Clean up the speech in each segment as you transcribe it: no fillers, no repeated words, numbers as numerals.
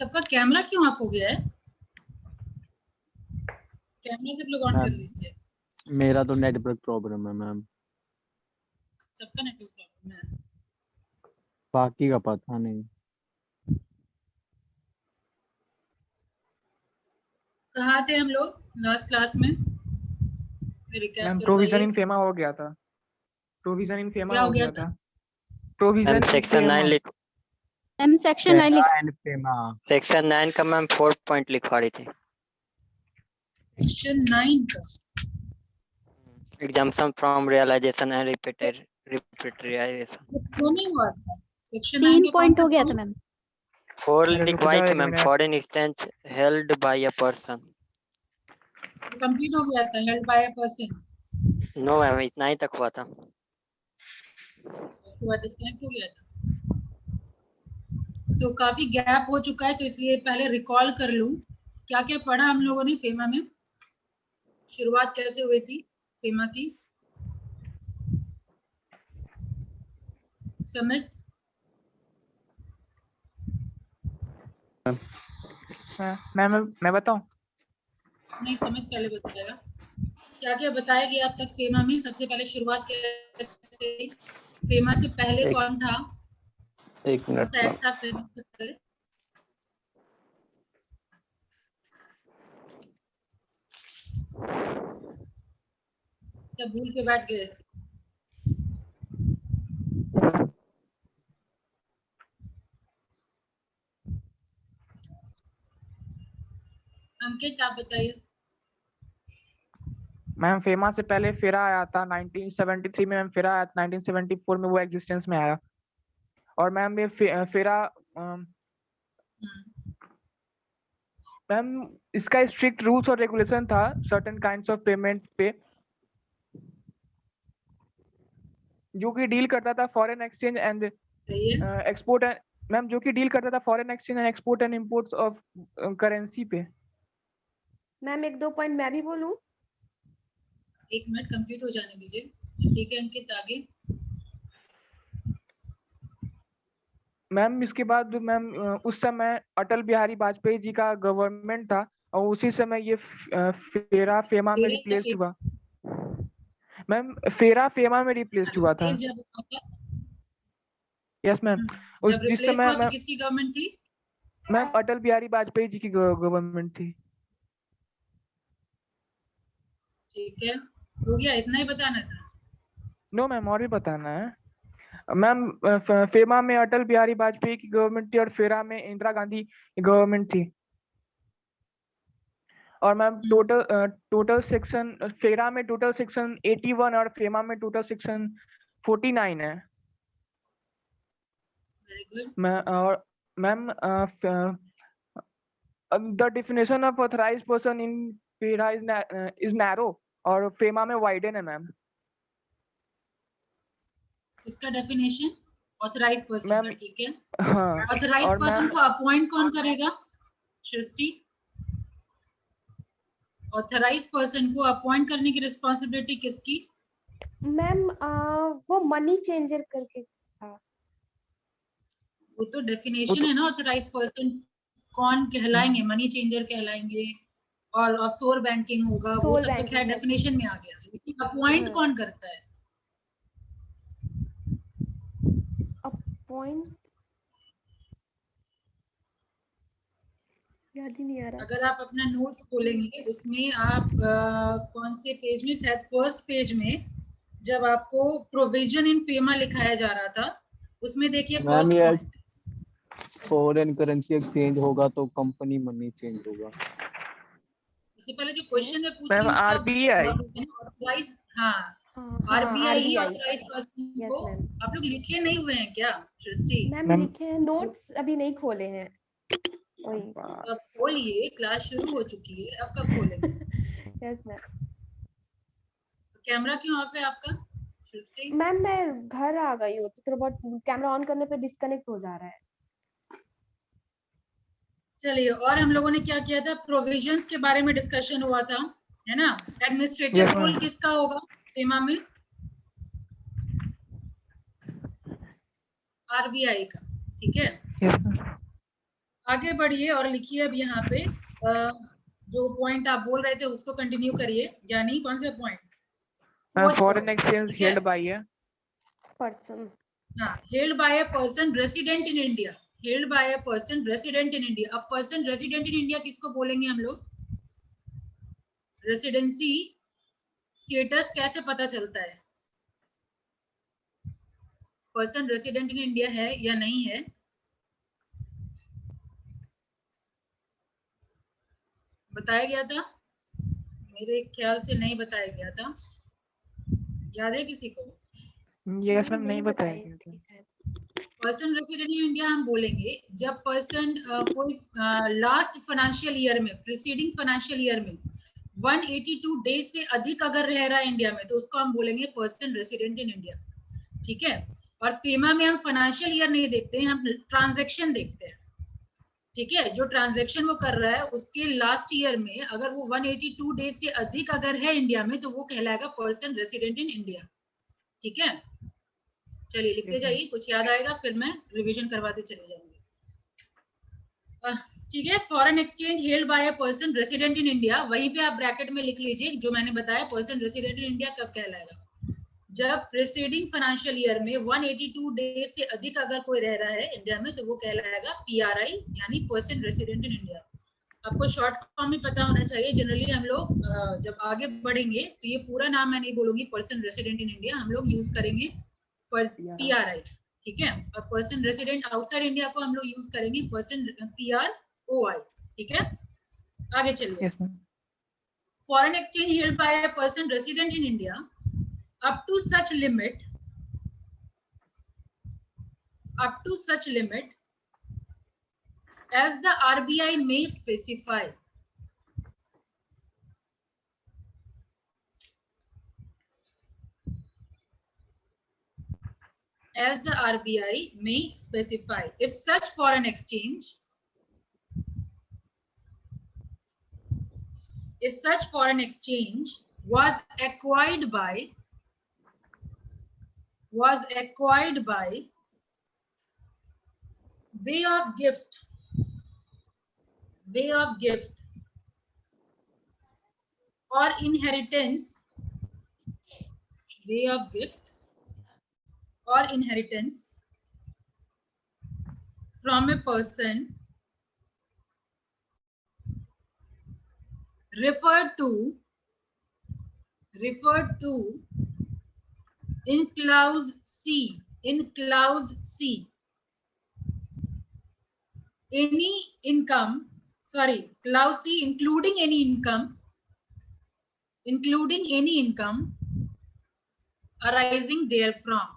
सबका कैमरा क्यों ऑफ हो गया है? कैमरा सब लोग ऑन कर लीजिए। मेरा तो नेटवर्क प्रॉब्लम है मैम, सबका नेटवर्क प्रॉब्लम है। बाकी का पता नहीं। कहाँ थे हम लोग लास्ट क्लास में? रिकैप मैम करवाइए। प्रोविजन इन फेमा हो गया था। प्रोविजन इन फेमा क्या हो गया था। Provision ma'am in section 9 FEMA. लिख मैम सेक्शन 9 लिख एंड पेमा सेक्शन 9 का मैम 4 पॉइंट लिखवा रही थी। सेक्शन 9 का exemption from realization and repatriation. वो नहीं हुआ था। सेक्शन 9 3 का पॉइंट हो कौन सा गया था point? मैम। 4 अरे रुक लिखवाई जाओ थी एक ma'am, minute. Foreign exchange held by a person. Complete हो गया था, held by a person. No ma'am, इतना ही तक हुआ था। उसके बाद डिस्कनेक्ट हो गया था। तो काफी गैप हो चुका है, तो इसलिए पहले रिकॉल कर लूं क्या क्या पढ़ा हम लोगों ने फेमा में। शुरुआत कैसे हुई थी फेमा की? समित मैं बताऊं? नहीं, समित पहले बताएगा। क्या क्या बताया गया अब तक फेमा में? सबसे पहले शुरुआत कैसे? फेमा से पहले कौन था? एक कौन सा मिनट एक्ट था फेमा से पहले? सब भूल के बैठ गए। अंकित आप बताइए। मैम फेमा से पहले फेरा आया था 1973 में। मैम फेरा आया था 1974 में, वो एग्जिस्टेंस में आया। और मैम ये फेरा मैम इसका स्ट्रिक्ट रूल्स और रेगुलेशन था सर्टेन काइंड्स ऑफ पेमेंट पे, जो कि डील करता था फॉरेन एक्सचेंज एंड सही है। एक्सपोर्ट एंड मैम जो कि डील करता था foreign exchange and export and imports of currency पे। मैम एक दो पॉइंट मैं भी बोलूं? 1 मिनट कंप्लीट हो जाने दीजिए। ठीक है अंकित, आगे। मैम इसके बाद मैम उस समय अटल बिहारी वाजपेयी जी का गवर्नमेंट था, और उसी समय ये फेरा फेमा में रिप्लेस्ड हुआ। मैम फेरा फेमा में रिप्लेस्ड हुआ था। Yes ma'am. उस जब जिस रिप्लेस समय हुआ तो किसकी गवर्नमेंट थी? मैम अटल बिहारी वाजपेयी जी की गवर्नमेंट थी। ठीक है, हो गया, इतना ही बताना था। नो मैम, और भी बताना है मैम। फेमा में अटल बिहारी वाजपेयी की गवर्नमेंट थी और फेरा में इंदिरा गांधी की गवर्नमेंट थी। और मैम टोटल सेक्शन फेरा में टोटल सेक्शन 81 और फेमा में टोटल सेक्शन 49 है। Very good. Ma'am the definition of authorised person in फेरा इज नैरो और फेमा में वाइडन है मैम। इसका डेफिनेशन ऑथराइज पर्सन मैम का, ठीक है। हाँ। ऑथराइज और पर्सन मैम को अपॉइंट कौन करेगा? सृष्टि, ऑथराइज पर्सन को अपॉइंट करने की रिस्पांसिबिलिटी किसकी? मैम वो मनी चेंजर करके था। वो तो डेफिनेशन है ना, ऑथराइज पर्सन कौन कहलाएंगे? मनी चेंजर कहलाएंगे और ऑफशोर बैंकिंग होगा, वो सोल सब तो खैर बैंकिंग है। डेफिनेशन में आ गया। लेकिन अपॉइंट कौन करता है? अपॉइंट याद ही नहीं आ रहा। अगर आप अपना नोट्स खोलेंगे उसमें आप कौन से पेज में, शायद फर्स्ट पेज में, जब आपको प्रोविजन इन फेमा लिखाया जा रहा था, उसमें देखिए मैम फर्स्ट ये पॉइंट। फॉरेन करेंसी एक्सचेंज होगा तो कंपनी मनी चेंज होगा। सबसे पहले जो क्वेश्चन मैं पूछ रही मैम हूँ उसका आरबीआई। ऑथराइज, हाँ हाँ आरबीआई ही RBI। ऑथराइज पर्सन यस को। मैम। आप लोग लिखे नहीं हुए हैं क्या सृष्टि? मैम लिखे हैं, नोट्स अभी नहीं खोले हैं। वही। अब खोलिए, क्लास शुरू हो चुकी है, अब कब खोलेंगे? Yes ma'am. कैमरा क्यों ऑफ है आपका सृष्टि? मैम मैं घर आ गई हूँ तो थोड़ा बहुत कैमरा ऑन करने पे डिस्कनेक्ट हो जा रहा है। चलिए, और हम लोगों ने क्या किया था? प्रोविजंस के बारे में डिस्कशन हुआ था, है ना। Administrative Yes, role ma'am. किसका होगा फेमा में? आरबीआई का, ठीक है। Yes, ma'am. आगे बढ़िए और लिखिए अब यहाँ पे जो पॉइंट आप बोल रहे थे उसको कंटिन्यू करिए। यानी कौन सा point? Foreign exchange held bye है पर्सन। हाँ, held by a person resident in India. Held by a person resident in India. अब पर्सन रेसिडेंट इन इंडिया किसको बोलेंगे हम लोग? रेसिडेंसी स्टेटस कैसे पता चलता है पर्सन रेसिडेंट इन इंडिया है या नहीं है? बताया गया था? मेरे ख्याल से नहीं बताया गया था। याद है किसी को? यस मैम, नहीं बताया। पर्सन रेसिडेंट इन इंडिया हम बोलेंगे जब पर्सन कोई लास्ट फाइनेंशियल ईयर में, प्रीसीडिंग फाइनेंशियल ईयर में 182 डेज से अधिक अगर रह रहा है इंडिया में, तो उसको हम बोलेंगे पर्सन रेसिडेंट इन इंडिया। ठीक है। और फेमा में हम फाइनेंशियल ईयर नहीं देखते हैं, हम ट्रांजैक्शन देखते हैं। ठीक है, जो ट्रांजैक्शन वो कर रहा है उसके लास्ट ईयर में अगर वो 182 डेज से अधिक अगर है इंडिया में, तो वो कहलाएगा पर्सन रेसिडेंट इन इंडिया। ठीक है, चलिए लिखते जाइए, कुछ याद आएगा फिर मैं रिवीजन करवाते चले जाऊंगी। ठीक है, foreign exchange held by a person resident in India, वहीं पे आप ब्रैकेट में लिख लीजिए जो मैंने बताया, पर्सन रेसिडेंट इन इंडिया कब कहलाएगा? जब प्रीसीडिंग फाइनेंशियल ईयर में 182 डेज से अधिक अगर कोई रह रहा है इंडिया में, तो वो कहलाएगा पीआरआई, यानी पर्सन रेसिडेंट इन इंडिया। आपको शॉर्ट फॉर्म में पता होना चाहिए। जनरली हम लोग जब आगे बढ़ेंगे तो ये पूरा नाम मैं नहीं बोलूंगी पर्सन रेसिडेंट इन इंडिया, हम लोग यूज करेंगे पीआरआई। ठीक है, और पर्सन रेसिडेंट आउटसाइड इंडिया को हम लोग यूज करेंगे पर्सन पीआरओआई। ठीक है, आगे चलिए। Foreign exchange held by a person resident in India up to such limit as the RBI may specify. As the RBI may specify. If such foreign exchange was acquired by way of gift or inheritance, from a person referred to in clause C, any income, clause C, including any income arising therefrom.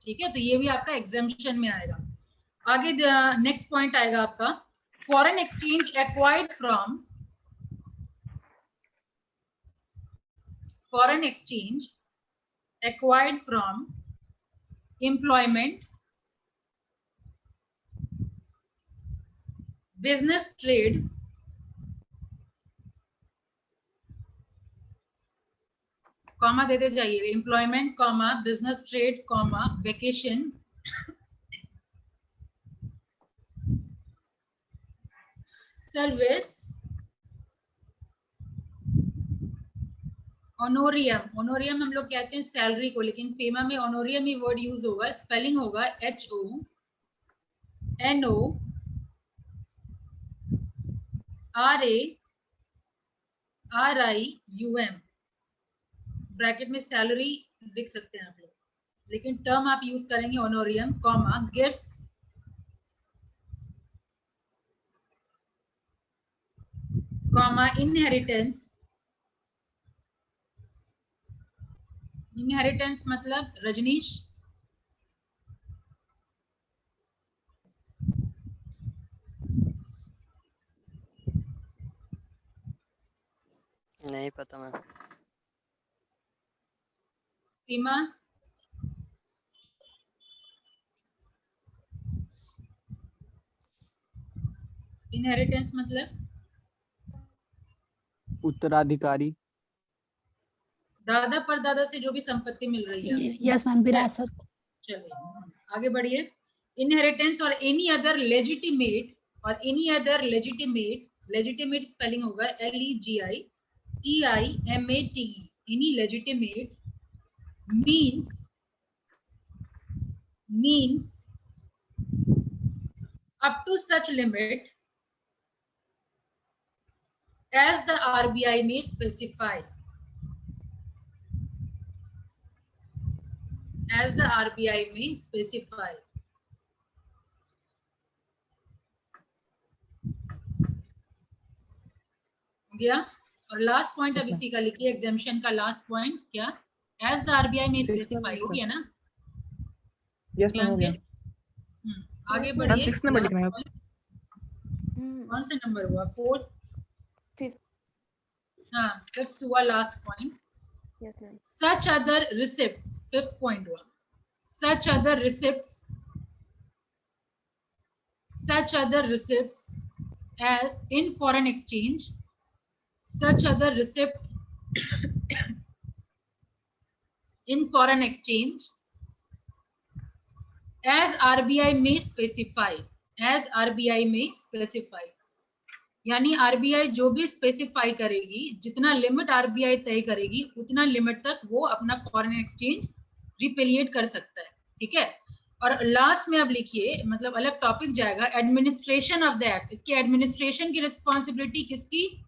ठीक है, तो ये भी आपका exemption में आएगा। आगे next point आएगा आपका foreign exchange acquired from employment, business trade, comma देते जाइए, employment comma business trade comma vacation, service, honorarium हम लोग कहते हैं सैलरी को, लेकिन फेमा में ऑनोरियम ही वर्ड यूज होगा। स्पेलिंग होगा HONORARIUM, ब्रैकेट में सैलरी लिख सकते हैं आप लोग, लेकिन टर्म आप यूज करेंगे ऑनोरियम, कॉमा गिफ्ट्स, कॉमा इनहेरिटेंस मतलब रजनीश, नहीं पता मैम। सीमा, इनहेरिटेंस मतलब उत्तराधिकारी। दादा परदादा से जो भी संपत्ति मिल रही है। यस मैम, विरासत। चलिए आगे बढ़िए। इनहेरिटेंस और एनी अदर लेजिटिमेट, और any other legitimate, legitimate spelling होगा LEGITIMATE, any legitimate means up to such limit as the RBI may specify, as the RBI may specify. गया। और लास्ट पॉइंट अब इसी का लिखिए, एग्जामिशन का लास्ट पॉइंट क्या, एज द आरबीआई में स्पेसिफाई हो गया ना? यस मैम, हो गया। आगे मैम, बढ़िए। 6 नंबर लिखना है। कौन सा नंबर हुआ? 4th, Fifth. हाँ 5th हुआ last point. Yes, ma'am. Such other receipts, 5th point हुआ। Such other receipts as in foreign exchange, such other receipt in foreign exchange as RBI may specify, as RBI may specify, यानी RBI जो भी specify करेगी, जितना limit RBI तय करेगी उतना limit तक वो अपना फॉरेन एक्सचेंज रिपेलिएट कर सकता है। ठीक है। और लास्ट में अब लिखिए, मतलब अलग टॉपिक जाएगा, एडमिनिस्ट्रेशन ऑफ द एक्ट। इसकी एडमिनिस्ट्रेशन की रिस्पॉन्सिबिलिटी किसकी?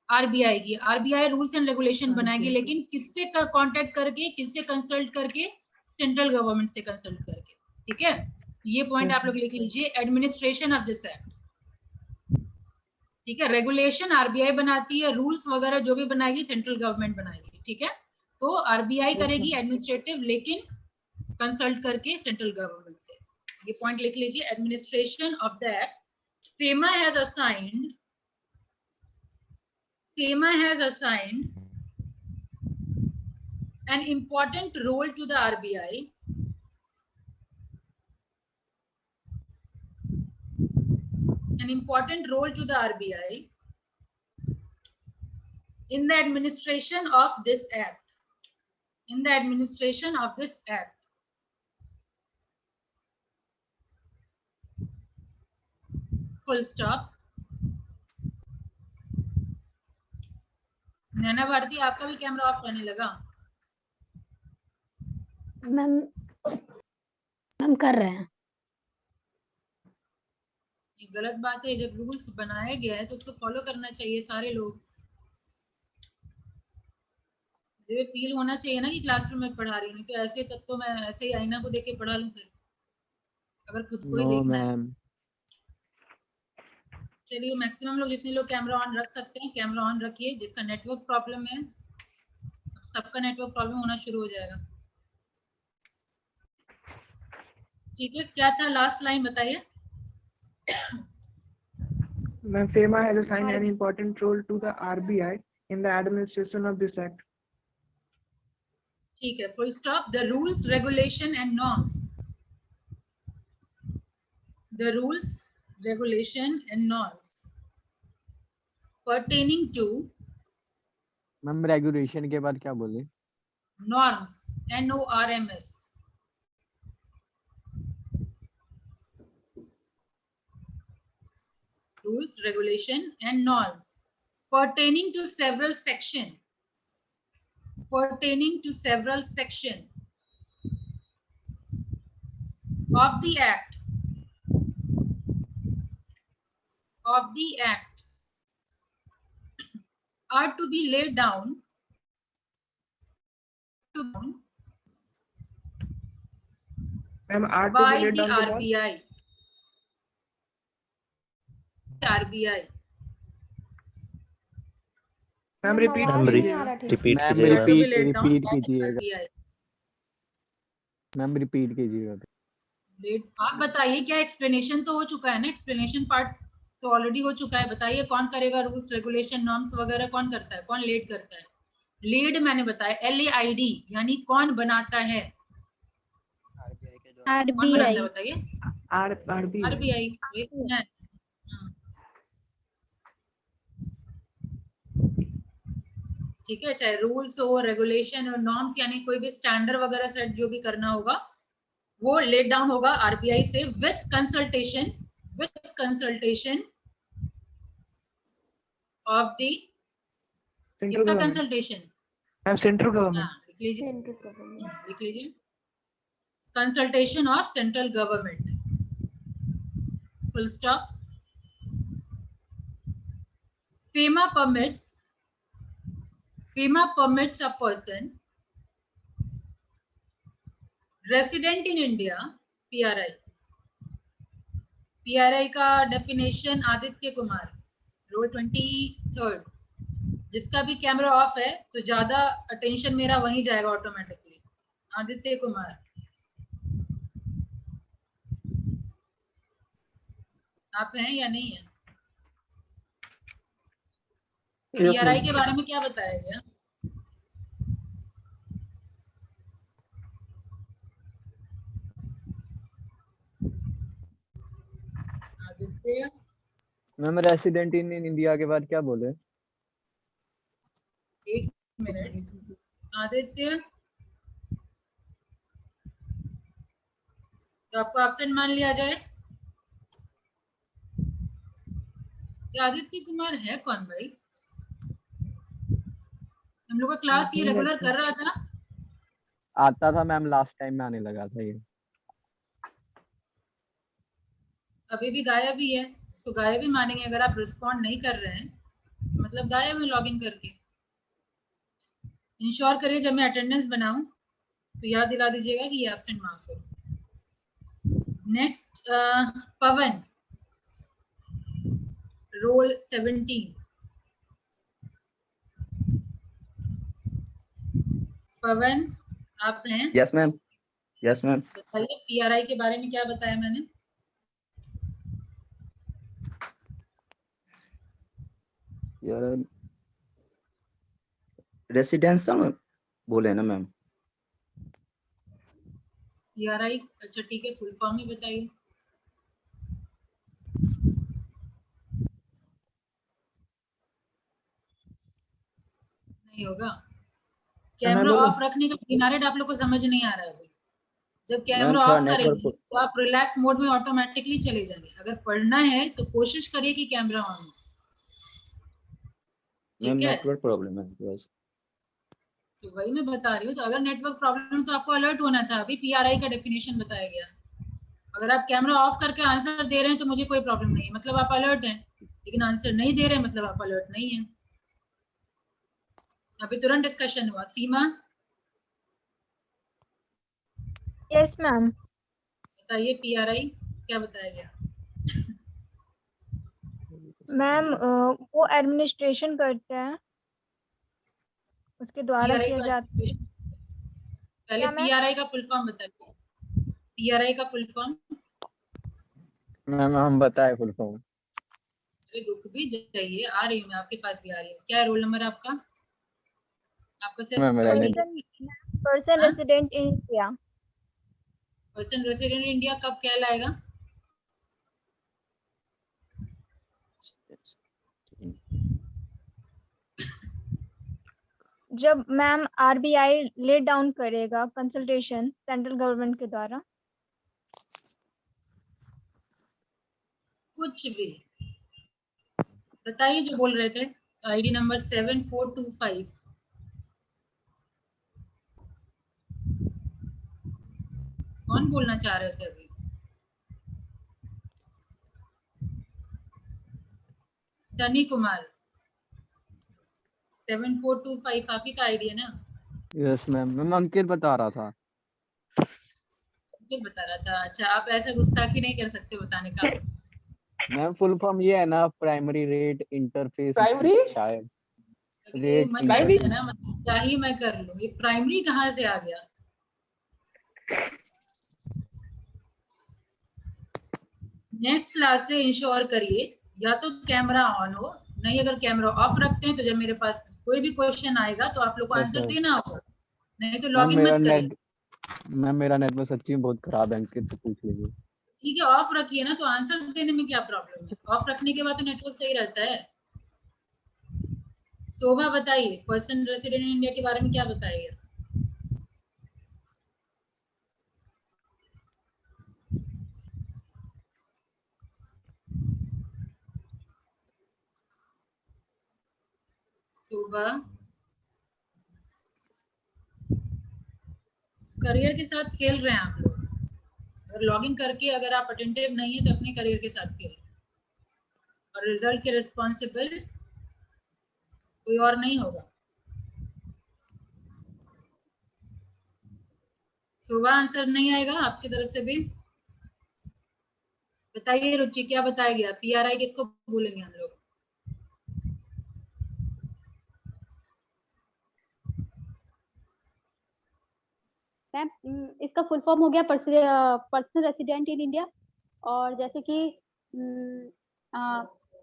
आरबीआई की। आरबीआई रूल्स एंड रेगुलेशन बनाएगी, लेकिन किससे कांटेक्ट करके, किससे कंसल्ट करके? सेंट्रल गवर्नमेंट से कंसल्ट करके। ठीक है, ये पॉइंट आप लोग लिख लीजिए, एडमिनिस्ट्रेशन ऑफ दिस एक्ट। ठीक है, रेगुलेशन आरबीआई बनाती है, रूल्स वगैरह जो भी बनाएगी सेंट्रल गवर्नमेंट बनाएगी। ठीक है, तो आरबीआई करेगी एडमिनिस्ट्रेटिव, लेकिन कंसल्ट करके सेंट्रल गवर्नमेंट से। ये पॉइंट लिख लीजिए, administration of the act. FEMA has assigned an important role to the RBI in the administration of this act. Full stop. नैना भारती, आपका भी कैमरा ऑफ होने लगा? मैम कर रहे हैं। ये गलत बात है, जब रूल्स बनाया गया है तो उसको फॉलो करना चाहिए सारे लोग। मुझे फील होना चाहिए ना कि क्लासरूम में पढ़ा रही हूँ, तो ऐसे तब तो मैं ऐसे ही आईना को देख के पढ़ा लूं फिर, अगर खुद को ही देखना है। चलिए, मैक्सिमम लोग, जितने लोग कैमरा ऑन रख सकते हैं कैमरा ऑन रखिए। जिसका नेटवर्क प्रॉब्लम है, सबका नेटवर्क प्रॉब्लम होना शुरू हो जाएगा। ठीक है, क्या था लास्ट लाइन बताइए। Ma'am, FEMA has assigned an important role to the RBI in the administration of this act. ठीक है, full stop. The rules, regulation and norms, the rules, regulation and norms pertaining to ma'am regulation के बाद क्या बोले? norms, NORMS, rules, regulation and norms pertaining to several section of the act are to be laid down Ma'am, are to by be laid the down the RBI. Ma'am, repeat आवाज नहीं कीजिएगा। आ रहा ठीक। Ma'am repeat कीजिएगा। Ma'am repeat कीजिएगा। आप बताइए, क्या एक्सप्लेनेशन तो हो चुका है ना? एक्सप्लेनेशन पार्ट तो ऑलरेडी हो चुका है। बताइए कौन करेगा रूल्स, रेगुलेशन, नॉर्म्स वगैरह कौन करता है? कौन लीड करता है? लीड मैंने बताया LAID, यानी कौन बनाता है? कौन बनाता है बताइए? RBI। ठीक है, चाहे रूल्स हो, रेगुलेशन और नॉर्म्स, यानी कोई भी स्टैंडर्ड वगैरह सेट जो भी करना होगा वो लेट डाउन होगा आरबीआई से with consultation of the, central किसका गवर्नमेंट कंसल्टेशन? मैम, सेंट्रल हाँ, गवर्नमेंट। लिख लीजिए, सेंट्रल गवर्नमेंट। लिख लीजिए, consultation of central government, full stop. FEMA permits a person resident in India, PRI का डेफिनेशन आदित्य कुमार, रोल 23, जिसका भी कैमरा ऑफ है तो ज्यादा अटेंशन मेरा वहीं जाएगा ऑटोमेटिकली। आदित्य कुमार, आप हैं या नहीं है? PRI के बारे में क्या बताया गया? Aditya, ma'am resident in India के बाद क्या बोले? एक मिनट। आदित्य, तो आपको एब्सेंट मान लिया जाए? ये आदित्य कुमार है कौन भाई? हम लोग का क्लास ये रेगुलर कर रहा था। आता था मैम, लास्ट टाइम में आने लगा था ये। अभी भी गायब ही है, इसको गायब ही मानेंगे अगर आप रिस्पॉन्ड नहीं कर रहे हैं, मतलब गायब है लॉगिन करके। इंश्योर करिए जब मैं अटेंडेंस बनाऊं तो याद दिला दीजिएगा कि ये एब्सेंट मार्क करो। नेक्स्ट, पवन, रोल 17। पवन, आप हैं? Yes ma'am, yes ma'am. बताइए पीआरआई के बारे में क्या बताया मैंने? यार रेसिडेंशियल बोले ना मैम। पीआरआई, अच्छा ठीक है, फुल फॉर्म ही बताइए। नहीं होगा, कैमरा ऑफ रखने का डिमेरिट आप लोग को समझ नहीं आ रहा है अभी। जब कैमरा ऑफ करेंगे तो आप रिलैक्स मोड में ऑटोमेटिकली चले जाएंगे। अगर पढ़ना है तो कोशिश करिए कि कैमरा ऑन हो। मैम ठीक है, नेटवर्क प्रॉब्लम है बस। तो वही मैं बता रही हूँ। तो अगर नेटवर्क प्रॉब्लम तो आपको अलर्ट होना था। अभी पीआरआई का डेफिनेशन बताया गया। अगर आप कैमरा ऑफ करके आंसर दे रहे हैं तो मुझे कोई प्रॉब्लम नहीं है, मतलब आप अलर्ट हैं। लेकिन आंसर नहीं दे रहे हैं मतलब आप अलर्ट नहीं है। अभी तुरंत डिस्कशन हुआ। सीमा, यस मैम। बताइए पीआरआई क्या बताया गया? मैम वो एडमिनिस्ट्रेशन करते हैं, उसके द्वारा PRI किया का जाता है। पहले क्या मैम? पीआरआई का फुल फॉर्म बताइए। पीआरआई का फुल फॉर्म? मैम हम बताए फुल फॉर्म। अरे रुक भी जाइए, आ रही हूँ मैं, आपके पास भी आ रही हूँ। क्या है रोल नंबर आपका? आपका सिर्फ मैम मेरा person resident in India. Person resident India कब कहलाएगा? जब मैम आरबीआई लेट डाउन करेगा कंसल्टेशन सेंट्रल गवर्नमेंट के द्वारा। कुछ भी बताइए जो बोल रहे थे। ID number 7425। कौन बोलना चाह रहे थे अभी? सनी कुमार, 7425 आप ही का आईडी है ना? यस मैम, मैम अंकित बता रहा था। अंकित बता रहा था। अच्छा, आप ऐसा गुस्ताखी नहीं कर सकते बताने का। मैम फुल फॉर्म ये है ना, प्राइमरी रेट इंटरफेस प्राइमरी शायद। ये रेट मत करते ना, मतलब क्या ही मैं कर लूं। ये प्राइमरी कहाँ से आ गया? नेक्स्ट क्लास से इंश्योर करिए या तो कैमरा ऑन हो, नहीं अगर कैमरा ऑफ रखते हैं तो जब मेरे पास कोई भी क्वेश्चन आएगा तो आप लोग को आंसर देना होगा, नहीं तो लॉग इन मत करिए। मैम मेरा नेटवर्क सच्ची में बहुत खराब है, अंकित से पूछ लीजिए। ठीक है, ऑफ रखिए ना, तो आंसर देने में क्या प्रॉब्लम है? ऑफ रखने के बाद तो नेटवर्क सही रहता है। शोभा बताइए पर्सन रेसिडेंट इन इंडिया के बारे में क्या बताइए। शोभा करियर के साथ खेल रहे हैं आप लोग। अगर लॉगिन करके अगर आप अटेंटिव नहीं है तो अपने करियर के साथ खेल, और रिजल्ट के रिस्पॉन्सिबल कोई और नहीं होगा। सुबह आंसर नहीं आएगा आपकी तरफ से भी? बताइए रुचि क्या बताया गया? पीआरआई किसको बोलेंगे हम लोग? मैम इसका फुल फॉर्म हो गया पर्सनल रेसिडेंट इन इंडिया, और जैसे कि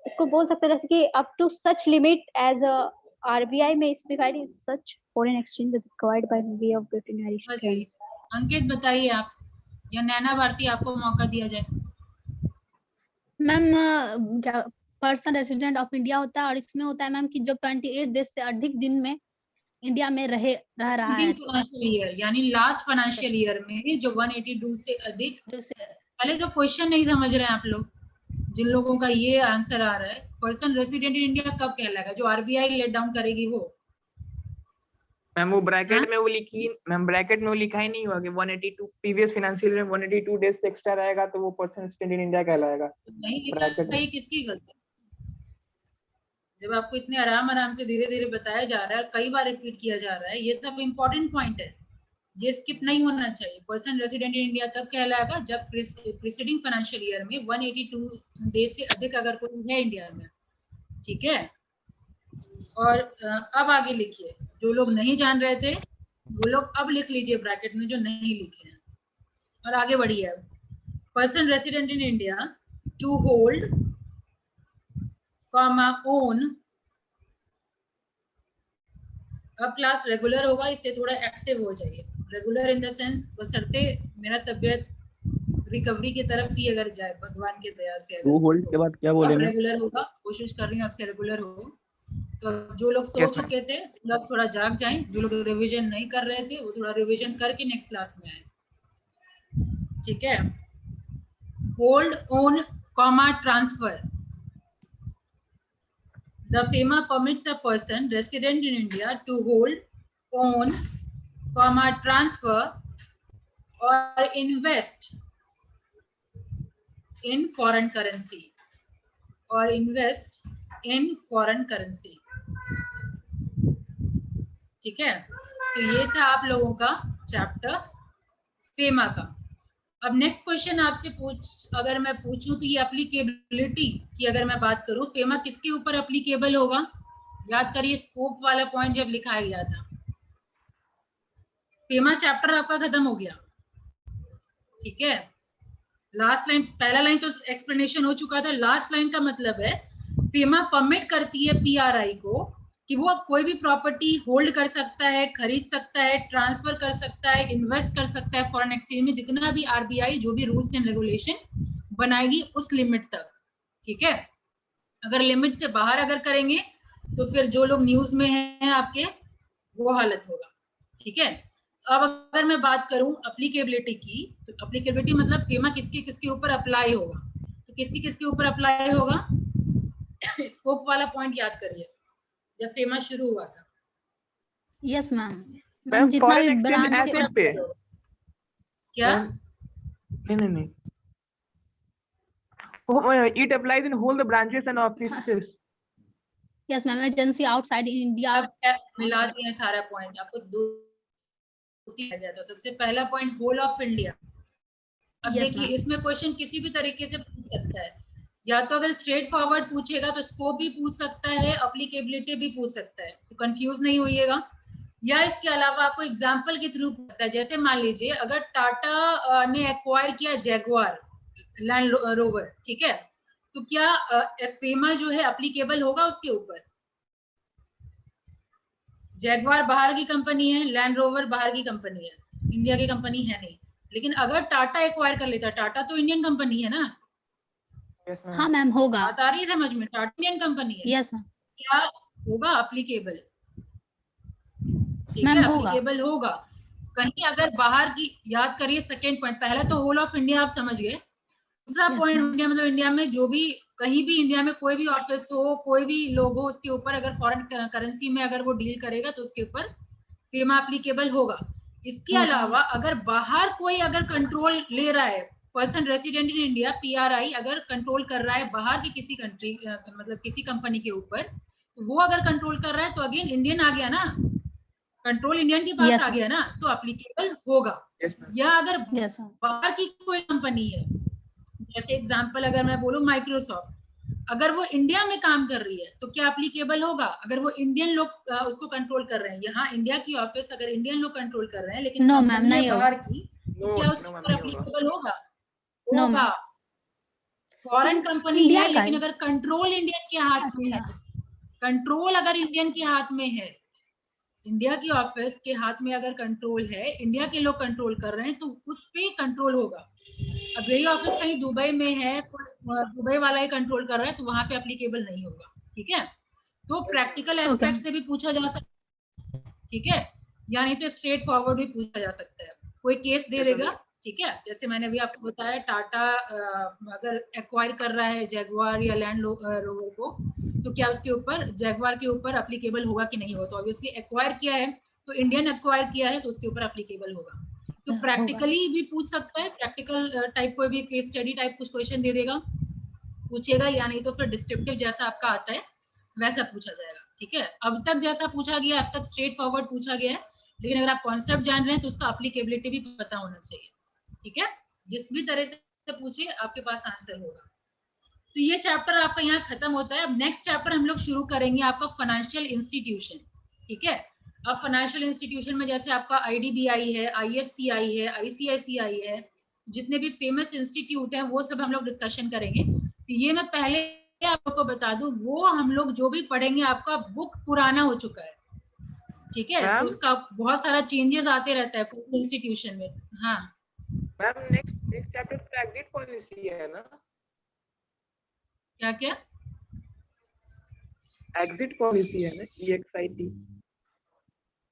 इसको बोल सकते हैं जैसे कि up to such limit as RBI में specified in such foreign exchange required by way of veterinary trends. Ankit बताइए आप, या नैना भारती आपको मौका दिया जाए। मैम क्या पर्सन रेसिडेंट ऑफ इंडिया होता है, और इसमें होता है मैम कि जब 28 देश से अधिक दिन में इंडिया में रह रहा है तो फाइनेंशियल ईयर यानी लास्ट फाइनेंशियल ईयर में जो 182 से अधिक। पहले तो क्वेश्चन नहीं समझ रहे हैं आप लोग, जिन लोगों का ये आंसर आ रहा है पर्सन रेसिडेंट इन इंडिया कब कहलाएगा? जो आरबीआई लेट डाउन करेगी वो। मैम वो ब्रैकेट में वो लिखी, मैम ब्रैकेट में वो लिखा ही नहीं हुआ कि 182 प्रीवियस फाइनेंशियल में 182 डेज से एक्स्ट्रा रहेगा तो वो पर्सन रेसिडेंट इन इंडिया कहलाएगा। नहीं लिखा है, किसकी गलती? जब आपको इतने आराम से धीरे धीरे बताया जा रहा है, कई बार रिपीट किया जा रहा है, ये सब इम्पोर्टेंट पॉइंट है, ये स्किप नहीं होना चाहिए। पर्सन रेसिडेंट इन इंडिया तब कहलाएगा जब प्रीसीडिंग फाइनेंशियल ईयर में 182 डेज से अधिक अगर कोई है इंडिया में, ठीक है। और अब आगे लिखिए, जो लोग नहीं जान रहे थे वो लोग अब लिख लीजिए ब्रैकेट में जो नहीं लिखे हैं, और आगे बढ़िए। Person resident in India to hold comma own, अब क्लास रेगुलर होगा इससे थोड़ा एक्टिव हो जाइए। रेगुलर इन द सेंस बशर्ते मेरा तबियत रिकवरी की तरफ ही अगर जाए भगवान की दया से। टू होल्ड के बाद क्या बोलेंगे? रेगुलर होगा, कोशिश कर रही हूँ आपसे रेगुलर हो। तो जो लोग सो चुके थे लोग थोड़ा जाग जाएं, जो लोग रिवीजन नहीं कर रहे थे वो थोड़ा रिवीजन करके नेक्स्ट क्लास में आए, ठीक है। Hold own comma transfer, the FEMA permits a person resident in India to hold, own, comma transfer or invest in foreign currency or invest in foreign currency, ठीक है। तो ये था आप लोगों का चैप्टर फेमा का। अब नेक्स्ट क्वेश्चन आपसे अगर मैं पूछूं तो ये एप्लीकेबिलिटी की अगर मैं बात करूं, फेमा किसके ऊपर एप्लीकेबल होगा? याद करिए स्कोप वाला पॉइंट जब लिखाया गया था। फेमा चैप्टर आपका खत्म हो गया, ठीक है। लास्ट लाइन, पहला लाइन तो एक्सप्लेनेशन हो चुका था, लास्ट लाइन का मतलब है फेमा परमिट करती है पीआरआई को कि वो कोई भी प्रॉपर्टी होल्ड कर सकता है, खरीद सकता है, ट्रांसफर कर सकता है, इन्वेस्ट कर सकता है फॉरेन एक्सचेंज में, जितना भी आरबीआई जो भी रूल्स एंड रेगुलेशन बनाएगी उस लिमिट तक, ठीक है। अगर लिमिट से बाहर अगर करेंगे तो फिर जो लोग न्यूज में हैं आपके वो हालत होगा, ठीक है। अब अगर मैं बात करूं एप्लीकेबिलिटी की, तो एप्लीकेबिलिटी मतलब फेमा किसके किसके ऊपर अप्लाई होगा, तो किसके किसके ऊपर अप्लाई होगा? स्कोप वाला पॉइंट याद करिए जब फेमा शुरू हुआ था। यस मैम, जितना भी ब्रांच एसेट पे क्या? नहीं it applies in all the branches and offices. Yes ma'am, agency outside India. अब मिला दिया सारा पॉइंट, आपको दो दिया गया था। सबसे पहला पॉइंट होल ऑफ इंडिया। अब देखिए इसमें क्वेश्चन किसी भी तरीके से पूछ सकता है, या तो अगर स्ट्रेट फॉरवर्ड पूछेगा तो स्कोप भी पूछ सकता है, एप्लीकेबिलिटी भी पूछ सकता है, तो कंफ्यूज नहीं होइएगा। या इसके अलावा आपको एग्जांपल के थ्रू पता है, जैसे मान लीजिए अगर टाटा ने एक्वायर किया जैगुआर लैंड रोवर, ठीक है, तो क्या फेमा जो है एप्लीकेबल होगा उसके ऊपर? जैगुआर बाहर की कंपनी है, लैंड रोवर बाहर की कंपनी है, इंडिया की कंपनी है नहीं। लेकिन अगर टाटा एक्वायर कर लेता, टाटा तो इंडियन कंपनी है ना? हाँ मैम होगा। बात आ रही है समझ में? टाटा इंडियन कंपनी है। Yes ma'am. क्या होगा अप्लीकेबल, ठीक मैम है, होगा। अप्लीकेबल होगा। कहीं अगर बाहर की, याद करिए सेकेंड पॉइंट, पहला तो होल ऑफ इंडिया आप समझ गए, दूसरा Yes, पॉइंट ma'am. इंडिया मतलब इंडिया में जो भी कहीं भी इंडिया में कोई भी ऑफिस हो, कोई भी लोग हो, उसके ऊपर अगर फॉरेन करेंसी में अगर वो डील करेगा तो उसके ऊपर फेमा एप्लीकेबल होगा। इसके होगा, अलावा yes. अगर बाहर कोई अगर कंट्रोल ले रहा है, person resident in India PRI अगर कंट्रोल कर रहा है बाहर की किसी कंट्री मतलब किसी कंपनी के ऊपर, तो वो अगर कंट्रोल कर रहा है तो अगेन इंडियन आ गया ना, कंट्रोल इंडियन के पास Yes, आ ma'am. गया ना, तो एप्लीकेबल होगा। Yes, ma'am. या अगर Yes, ma'am. बाहर की कोई कंपनी है, जैसे एग्जांपल अगर मैं बोलूं माइक्रोसॉफ्ट, अगर वो इंडिया में काम कर रही है तो क्या एप्लीकेबल होगा? अगर वो इंडियन लोग उसको कंट्रोल कर रहे हैं, यहाँ इंडिया की ऑफिस अगर इंडियन लोग कंट्रोल कर रहे हैं लेकिन No, ma'am, कंपनी है नहीं होगा। बाहर की, तो No, क्या no, उसके ma'am, ऊपर नहीं होगा। एप्लीकेबल होगा? No, होगा। ma'am. फॉरेन कंपनी इंडिया है का लेकिन है। अगर कंट्रोल इंडियन के हाथ में है, अच्छा, कंट्रोल अगर इंडियन के हाथ में है, इंडिया की ऑफिस के हाथ में अगर कंट्रोल है, इंडिया के लोग कंट्रोल कर रहे हैं, तो उस पे कंट्रोल होगा। अब यही ऑफिस कहीं दुबई में है, दुबई वाला ही कंट्रोल कर रहा है, तो वहां पे एप्लीकेबल नहीं होगा, ठीक है। तो प्रैक्टिकल Okay. एस्पेक्ट से भी पूछा जा सकता है, ठीक है, या नहीं तो स्ट्रेट फॉरवर्ड भी पूछा जा सकता है, कोई केस दे देगा, ठीक है। जैसे मैंने अभी आपको बताया, टाटा अगर एक्वायर कर रहा है जैगवार या लैंड रोवर को, तो क्या उसके ऊपर जैगवार के ऊपर एप्लीकेबल होगा कि नहीं होगा? तो ऑब्वियसली एक्वायर किया है, तो इंडियन एक्वायर किया है, तो उसके ऊपर एप्लीकेबल होगा। तो होगा। प्रैक्टिकली भी पूछ सकता है, प्रैक्टिकल टाइप कोई भी केस स्टडी टाइप कुछ क्वेश्चन दे देगा, पूछेगा, या नहीं तो फिर डिस्क्रिप्टिव जैसा आपका आता है वैसा पूछा जाएगा, ठीक है। अब तक जैसा पूछा गया, अब तक स्ट्रेट फॉरवर्ड पूछा गया है, लेकिन अगर आप कॉन्सेप्ट जान रहे हैं तो उसका एप्लीकेबिलिटी भी पता होना चाहिए, ठीक है। जिस भी तरह से पूछे आपके पास आंसर होगा। तो ये चैप्टर आपका यहाँ खत्म होता है। अब नेक्स्ट चैप्टर हम लोग शुरू करेंगे आपका फाइनेंशियल इंस्टीट्यूशन, ठीक है। अब फाइनेंशियल इंस्टीट्यूशन में जैसे आपका आईडीबीआई है, आईएफसीआई है, आईसीआईसीआई है, जितने भी फेमस इंस्टीट्यूट हैं वो सब हम लोग डिस्कशन करेंगे। तो ये मैं पहले आप लोग को बता दूं, वो हम लोग जो भी पढ़ेंगे आपका बुक पुराना हो चुका है, ठीक है। तो उसका बहुत सारा चेंजेस आते रहता है इंस्टीट्यूशन में। हाँ मैम, नेक्स्ट चैप्टर तो एग्जिट पॉलिसी है ना? क्या क्या? एग्जिट पॉलिसी है ना, EXIT।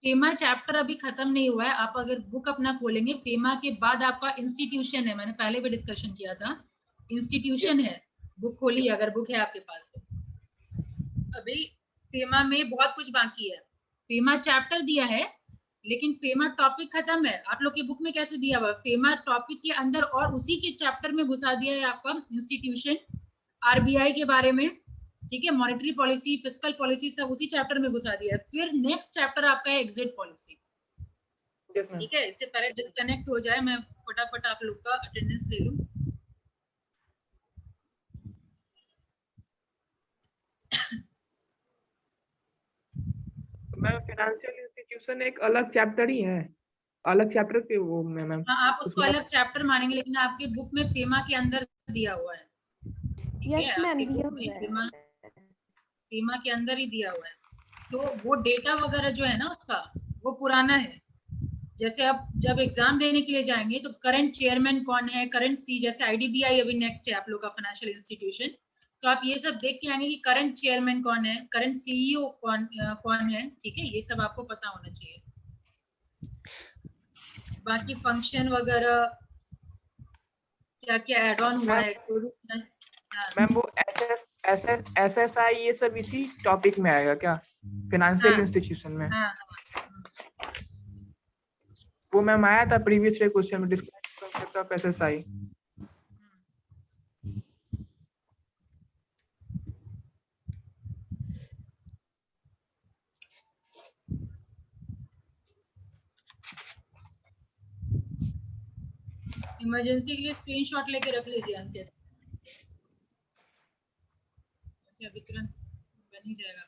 फेमा चैप्टर अभी खत्म नहीं हुआ है। आप अगर बुक अपना खोलेंगे, फेमा के बाद आपका इंस्टीट्यूशन है, मैंने पहले भी डिस्कशन किया था, इंस्टीट्यूशन है। बुक खोलिए अगर बुक है आपके पास तो। अभी फेमा में बहुत कुछ बाकी है। फेमा चैप्टर दिया है लेकिन फेमा टॉपिक खत्म है। आप लोग की बुक में कैसे दिया हुआ? फेमा टॉपिक के अंदर और उसी के चैप्टर में घुसा दिया है आपका इंस्टीट्यूशन, आरबीआई के बारे में, ठीक है, मॉनेटरी पॉलिसी, फिस्कल पॉलिसी, सब उसी चैप्टर में घुसा दिया है। फिर नेक्स्ट चैप्टर आपका है एग्जिट पॉलिसी, ठीक है। इससे पहले डिस्कनेक्ट हो जाए, मैं फटाफट आप लोग का अटेंडेंस ले लूं। मैम, फाइनेंशियल इंस्टीट्यूशन एक अलग चैप्टर ही है, अलग चैप्टर के वो में मैम। हाँ, आप उसको अलग चैप्टर मानेंगे, लेकिन आपके बुक में फेमा के अंदर दिया हुआ है, ठीक है। यस मैम, आपके दिया बुक में हुआ है। फेमा के अंदर ही दिया हुआ है। तो वो डेटा वगैरह जो है ना उसका, वो पुराना है। जैसे आप जब एग्जाम देने के लिए जाएंगे तो करंट चेयरमैन कौन है, करंट सी, जैसे आईडीबीआई अभी नेक्स्ट है आप लोग का फाइनेंशियल इंस्टीट्यूशन, तो आप ये सब देख के आएंगे कि करंट चेयरमैन कौन है, करंट सीईओ कौन है, ठीक है। ये सब आपको पता होना चाहिए। बाकी फंक्शन वगैरह क्या क्या एड ऑन हुआ है, कोई भी। मैम, वो SSI ये सब इसी टॉपिक में आएगा क्या, फाइनेंशियल इंस्टीट्यूशन में? हाँ, वो मैम आया था प्रीवियस ईयर क्वेश्चन में, description concept of SSI। Emergency के लिए स्क्रीनशॉट लेके रख लीजिए अंकित, वैसे अभी तुरंत बन ही जाएगा।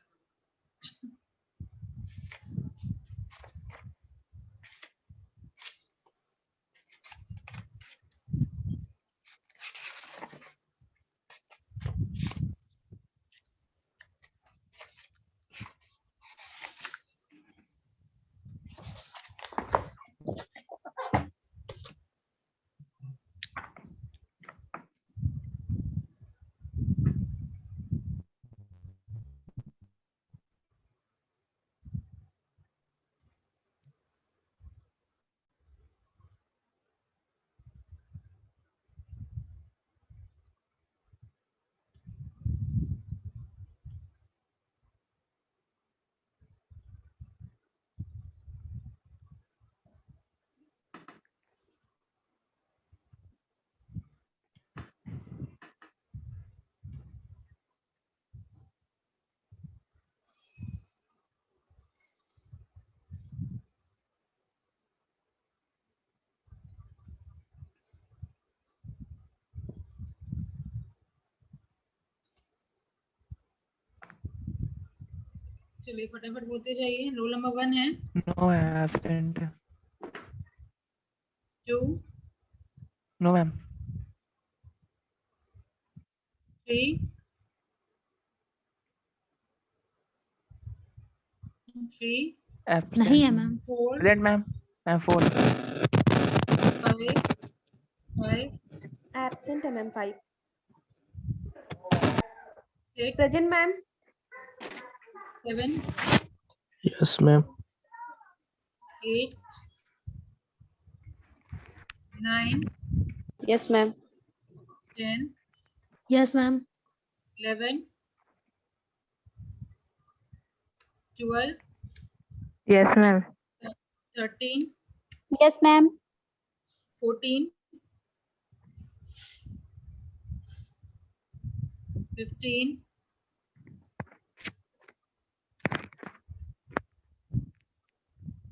चलिए फटाफट बोलते जाइए। रोल नंबर 1 है, नो एब्सेंट, 2, नो मैम, 3, 3, नहीं है ma'am. 4, present ma'am, I am 4, 5, 5, absent है ma'am 5। 6, present ma'am. 7, yes ma'am. 8, 9, yes ma'am. 10, yes ma'am. 11, 12, yes ma'am, 13, Yes, ma'am. 14, 15,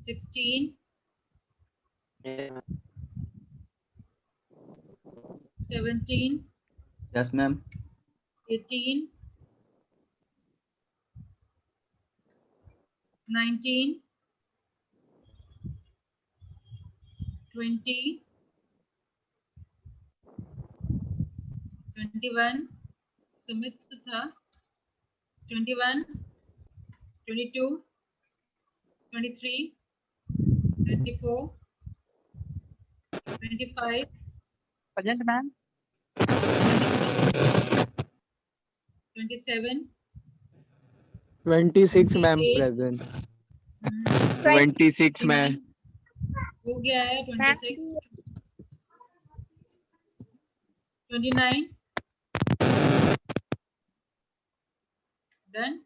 16, Yes, ma'am. 17, Yes, ma'am. 18, 19, 20, 21, Sumit था, 21, 22, 23, 24, 25, present ma'am, 26, 27, 26 ma'am 28, present. 29, 26 ma'am. हो गया है 26, 29, done.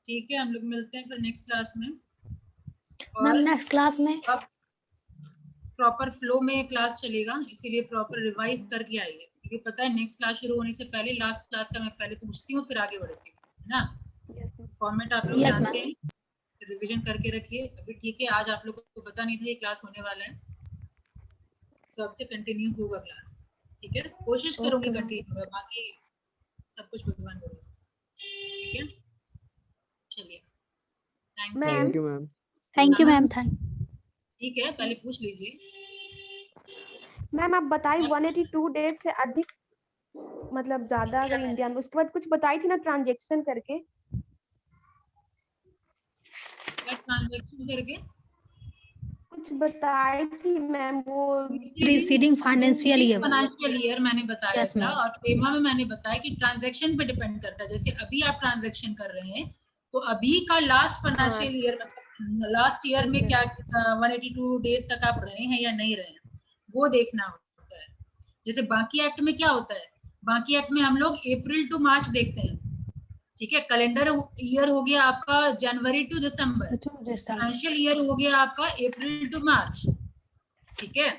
ठीक है, हम लोग मिलते हैं फिर नेक्स्ट क्लास में। मैम और नेक्स्ट क्लास में अब प्रॉपर फ्लो में क्लास चलेगा, इसीलिए प्रॉपर रिवाइज करके आइए, क्योंकि पता है नेक्स्ट क्लास शुरू होने से पहले लास्ट क्लास का मैं पहले पूछती हूँ, फिर आगे बढ़ती हूँ, है ना। फॉर्मेट आप लोग Yes, जानते ma'am. हैं, तो रिविजन करके रखिए। अभी ठीक है, आज आप लोगों को पता नहीं था ये क्लास होने वाला है, तो अब से कंटिन्यू होगा क्लास। ठीक है, कोशिश करूंगी Okay, ma'am. कंटिन्यू होगा, बाकी सब कुछ भगवान भरोसे। ठीक है, चलिए, thank ma'am. You. Thank you ma'am. Thank you, हाँ, ma'am. थैंक ठीक है, पहले पूछ लीजिए। मैम आप बताइए 182 डेज से अधिक मतलब ज्यादा अगर इंडिया में, उसके बाद कुछ बताई थी ना ट्रांजेक्शन करके। क्या ट्रांजैक्शन करके? कुछ बताई थी मैम वो। Preceding financial year. Financial year मैंने बताया Yes, था, ma'am. और फेमा में मैंने बताया कि ट्रांजैक्शन पे डिपेंड करता है। जैसे अभी आप ट्रांजैक्शन कर रहे हैं, तो अभी का लास्ट फाइनेंशियल ईयर, मतलब लास्ट ईयर में क्या 182 डेज तक आप रहे हैं या नहीं रहे हैं, वो देखना होता है। जैसे बाकी एक्ट में क्या होता है, बाकी एक्ट में हम लोग अप्रैल टू मार्च देखते हैं। ठीक है, कैलेंडर ईयर हो गया आपका जनवरी टू दिसंबर, फाइनेंशियल ईयर हो गया आपका अप्रैल टू मार्च। ठीक है,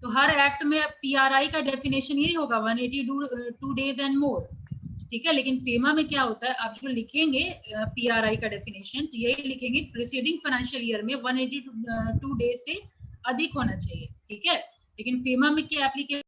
तो हर एक्ट में पीआरआई का डेफिनेशन यही होगा 182 डेज एंड मोर। ठीक है, लेकिन फेमा में क्या होता है, आप जो लिखेंगे पीआरआई का डेफिनेशन, तो यही लिखेंगे प्रीसीडिंग फाइनेंशियल ईयर में 182 डेज से अधिक होना चाहिए। ठीक है, लेकिन फेमा में क्या एप्लीकेशन